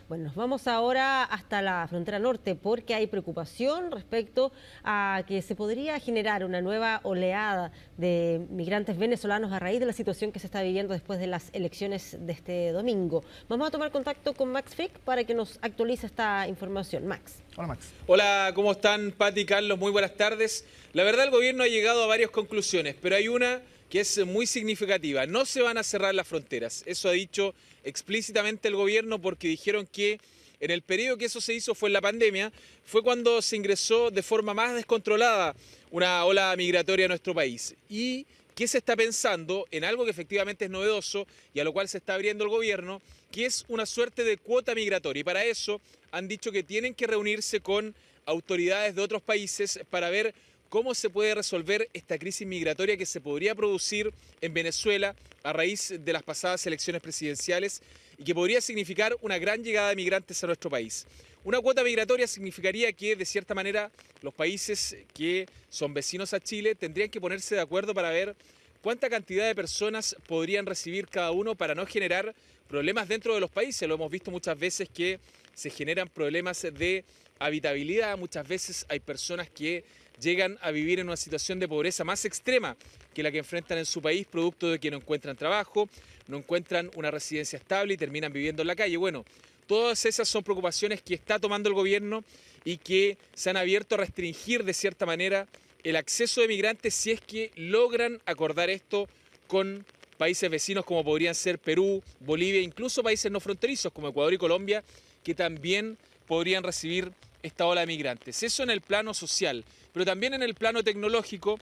Bueno, nos vamos ahora hasta la frontera norte porque hay preocupación respecto a que se podría generar una nueva oleada de migrantes venezolanos a raíz de la situación que se está viviendo después de las elecciones de este domingo. Vamos a tomar contacto con Max Frick para que nos actualice esta información. Max. Hola, Max. Hola, ¿cómo están, Pati y Carlos? Muy buenas tardes. La verdad, el gobierno ha llegado a varias conclusiones, pero hay una que es muy significativa. No se van a cerrar las fronteras. Eso ha dicho explícitamente el gobierno porque dijeron que en el periodo que eso se hizo fue en la pandemia, fue cuando se ingresó de forma más descontrolada una ola migratoria a nuestro país. Y ¿qué se está pensando en algo que efectivamente es novedoso y a lo cual se está abriendo el gobierno, que es una suerte de cuota migratoria? Y para eso han dicho que tienen que reunirse con autoridades de otros países para ver cómo se puede resolver esta crisis migratoria que se podría producir en Venezuela a raíz de las pasadas elecciones presidenciales y que podría significar una gran llegada de migrantes a nuestro país. Una cuota migratoria significaría que, de cierta manera, los países que son vecinos a Chile tendrían que ponerse de acuerdo para ver cuánta cantidad de personas podrían recibir cada uno para no generar problemas dentro de los países. Lo hemos visto muchas veces que se generan problemas de habitabilidad, muchas veces hay personas que llegan a vivir en una situación de pobreza más extrema que la que enfrentan en su país, producto de que no encuentran trabajo, no encuentran una residencia estable y terminan viviendo en la calle. Bueno, todas esas son preocupaciones que está tomando el gobierno y que se han abierto a restringir de cierta manera el acceso de migrantes si es que logran acordar esto con países vecinos como podrían ser Perú, Bolivia, incluso países no fronterizos como Ecuador y Colombia, que también podrían recibir esta ola de migrantes. Eso en el plano social, pero también en el plano tecnológico.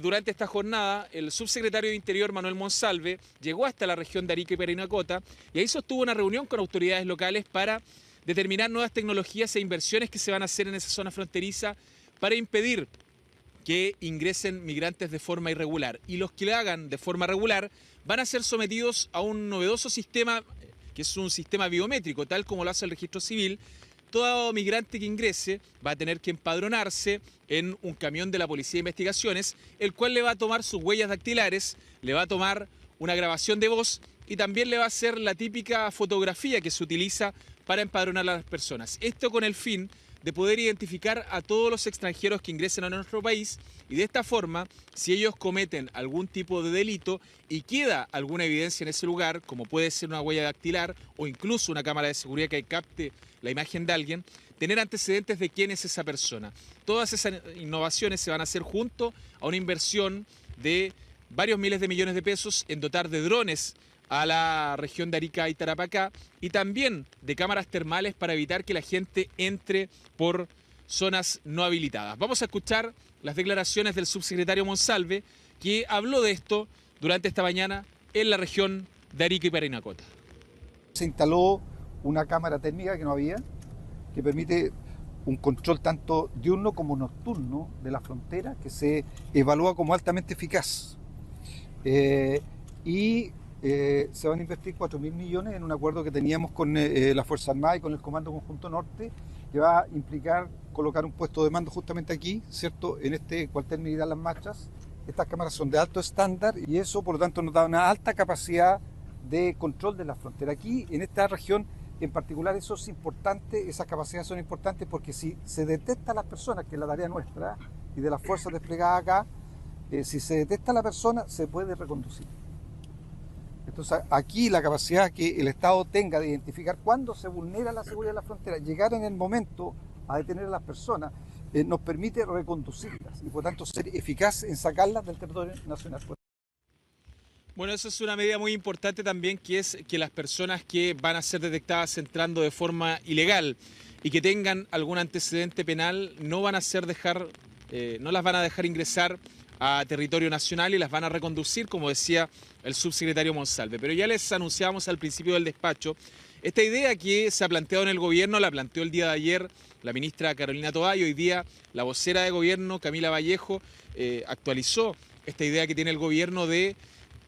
Durante esta jornada, el subsecretario de Interior, Manuel Monsalve, llegó hasta la región de Arica y Parinacota y ahí sostuvo una reunión con autoridades locales para determinar nuevas tecnologías e inversiones que se van a hacer en esa zona fronteriza para impedir que ingresen migrantes de forma irregular. Y los que lo hagan de forma regular van a ser sometidos a un novedoso sistema, que es un sistema biométrico, tal como lo hace el registro civil. Todo migrante que ingrese va a tener que empadronarse en un camión de la Policía de Investigaciones, el cual le va a tomar sus huellas dactilares, le va a tomar una grabación de voz y también le va a hacer la típica fotografía que se utiliza para empadronar a las personas. Esto con el fin de poder identificar a todos los extranjeros que ingresen a nuestro país y de esta forma, si ellos cometen algún tipo de delito y queda alguna evidencia en ese lugar, como puede ser una huella dactilar o incluso una cámara de seguridad que capte la imagen de alguien, tener antecedentes de quién es esa persona. Todas esas innovaciones se van a hacer junto a una inversión de varios miles de millones de pesos en dotar de drones a la región de Arica y Tarapacá y también de cámaras termales para evitar que la gente entre por zonas no habilitadas. Vamos a escuchar las declaraciones del subsecretario Monsalve, que habló de esto durante esta mañana en la región de Arica y Parinacota. Se instaló una cámara térmica que no había, que permite un control tanto diurno como nocturno de la frontera, que se evalúa como altamente eficaz. Se van a invertir 4.000 millones en un acuerdo que teníamos con la Fuerza Armada y con el Comando Conjunto Norte, que va a implicar colocar un puesto de mando justamente aquí, ¿cierto?, en este cuartel militar Las Machas. Estas cámaras son de alto estándar y eso, por lo tanto, nos da una alta capacidad de control de la frontera. Aquí, en esta región en particular, eso es importante, esas capacidades son importantes porque si se detecta a las personas, que es la tarea nuestra y de las fuerzas desplegadas acá, si se detecta a la persona, se puede reconducir. Entonces, aquí la capacidad que el Estado tenga de identificar cuándo se vulnera la seguridad de la frontera, llegar en el momento a detener a las personas, nos permite reconducirlas y por tanto ser eficaz en sacarlas del territorio nacional. Bueno, eso es una medida muy importante también, que es que las personas que van a ser detectadas entrando de forma ilegal y que tengan algún antecedente penal no van a no las van a dejar ingresar a territorio nacional y las van a reconducir, como decía el subsecretario Monsalve. Pero ya les anunciamos al principio del despacho, esta idea que se ha planteado en el gobierno la planteó el día de ayer la ministra Carolina Toá y hoy día la vocera de gobierno, Camila Vallejo, actualizó esta idea que tiene el gobierno de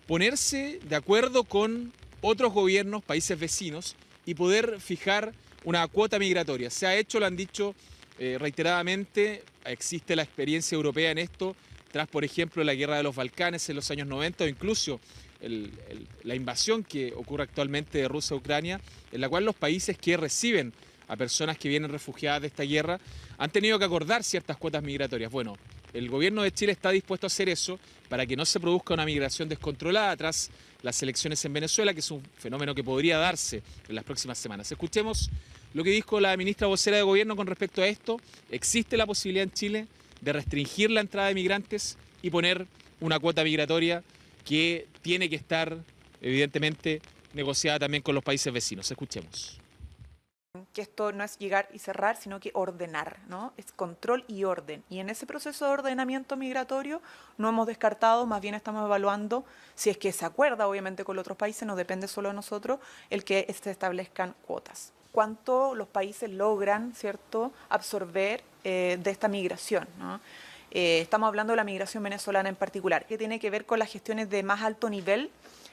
ponerse de acuerdo con otros gobiernos, países vecinos, y poder fijar una cuota migratoria. Se ha hecho, lo han dicho reiteradamente, existe la experiencia europea en esto, tras, por ejemplo, la guerra de los Balcanes en los años 90 o incluso la invasión que ocurre actualmente de Rusia a Ucrania, en la cual los países que reciben a personas que vienen refugiadas de esta guerra han tenido que acordar ciertas cuotas migratorias. Bueno, el gobierno de Chile está dispuesto a hacer eso para que no se produzca una migración descontrolada tras las elecciones en Venezuela, que es un fenómeno que podría darse en las próximas semanas. Escuchemos lo que dijo la ministra vocera de Gobierno con respecto a esto. Existe la posibilidad en Chile de restringir la entrada de migrantes y poner una cuota migratoria que tiene que estar, evidentemente, negociada también con los países vecinos. Escuchemos. Que esto no es llegar y cerrar, sino que ordenar, ¿no? Es control y orden. Y en ese proceso de ordenamiento migratorio no hemos descartado, más bien estamos evaluando, si es que se acuerda obviamente con los otros países, no depende solo de nosotros, el que se establezcan cuotas. Cuánto los países logran, ¿cierto?, absorber de esta migración, ¿no? Estamos hablando de la migración venezolana en particular, que tiene que ver con las gestiones de más alto nivel.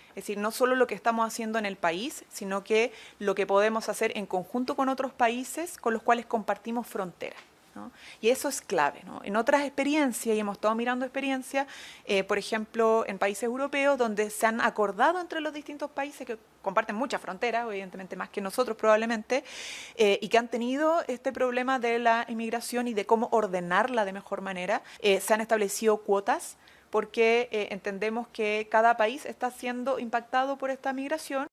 Es decir, no solo lo que estamos haciendo en el país, sino que lo que podemos hacer en conjunto con otros países con los cuales compartimos fronteras, ¿no? Y eso es clave, ¿no? En otras experiencias, y hemos estado mirando experiencias, por ejemplo, en países europeos, donde se han acordado entre los distintos países que comparten muchas fronteras, evidentemente más que nosotros probablemente, y que han tenido este problema de la inmigración y de cómo ordenarla de mejor manera, se han establecido cuotas, porque entendemos que cada país está siendo impactado por esta migración.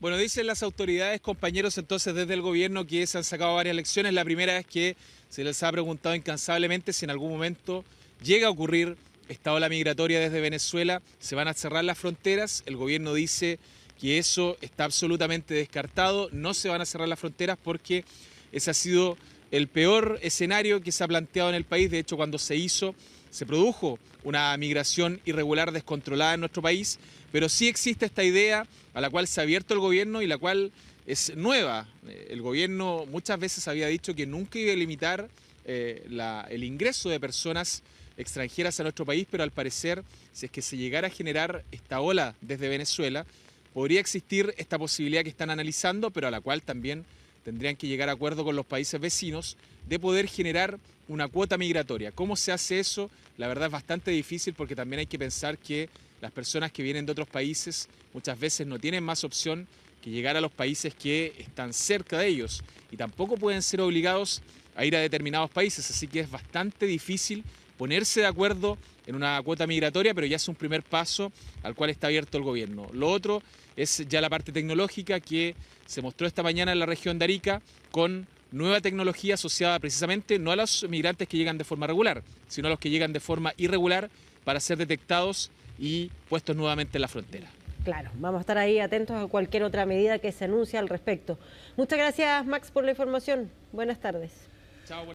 Bueno, dicen las autoridades, compañeros, entonces desde el gobierno que se han sacado varias lecciones. La primera es que se les ha preguntado incansablemente si en algún momento llega a ocurrir esta ola migratoria desde Venezuela, se van a cerrar las fronteras. El gobierno dice que eso está absolutamente descartado, no se van a cerrar las fronteras porque ese ha sido el peor escenario que se ha planteado en el país. De hecho, cuando se produjo una migración irregular descontrolada en nuestro país, pero sí existe esta idea a la cual se ha abierto el gobierno y la cual es nueva. El gobierno muchas veces había dicho que nunca iba a limitar el ingreso de personas extranjeras a nuestro país, pero al parecer, si es que se llegara a generar esta ola desde Venezuela, podría existir esta posibilidad que están analizando, pero a la cual también tendrían que llegar a acuerdo con los países vecinos de poder generar una cuota migratoria. ¿Cómo se hace eso? La verdad es bastante difícil porque también hay que pensar que las personas que vienen de otros países muchas veces no tienen más opción que llegar a los países que están cerca de ellos y tampoco pueden ser obligados a ir a determinados países, así que es bastante difícil ponerse de acuerdo en una cuota migratoria, pero ya es un primer paso al cual está abierto el gobierno. Lo otro es ya la parte tecnológica que se mostró esta mañana en la región de Arica con nueva tecnología asociada precisamente no a los migrantes que llegan de forma regular, sino a los que llegan de forma irregular para ser detectados y puestos nuevamente en la frontera. Claro, vamos a estar ahí atentos a cualquier otra medida que se anuncie al respecto. Muchas gracias, Max, por la información. Buenas tardes. Chao.